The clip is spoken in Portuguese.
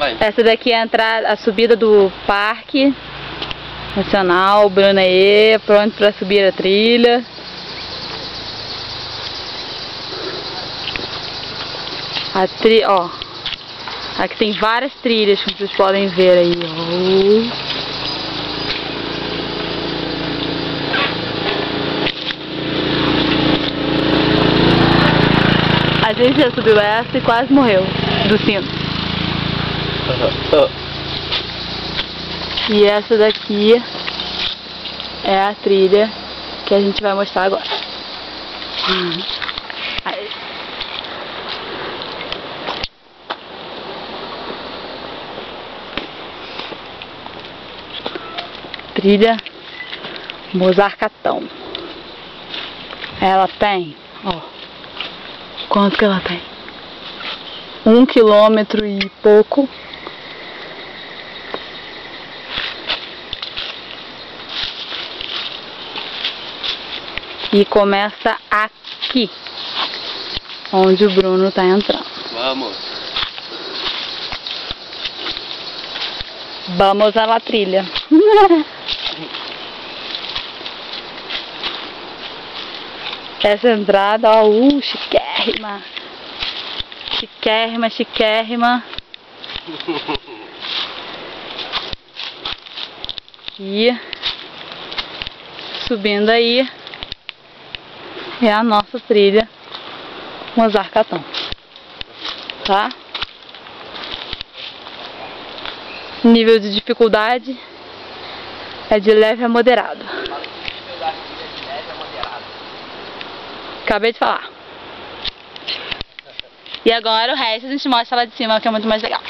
vai. Essa daqui é a entrada, a subida do Parque Nacional. Bruno aí, pronto para subir a trilha. Ó, aqui tem várias trilhas, como vocês podem ver aí, ó. A gente já subiu essa e quase morreu do sino. E essa daqui é a trilha que a gente vai mostrar agora. Aí. Trilha Mozarcatão. Ela tem, ó, quanto que ela tem? 1 quilômetro e pouco. E começa aqui, onde o Bruno tá entrando. Vamos. Vamos à trilha. Essa entrada, ó, chiquérrima. Chiquérrima, chiquérrima. E subindo aí é a nossa trilha Mozarcatão, tá? Nível de dificuldade é de leve a moderado. Acabei de falar. E agora o resto a gente mostra lá de cima, que é muito mais legal.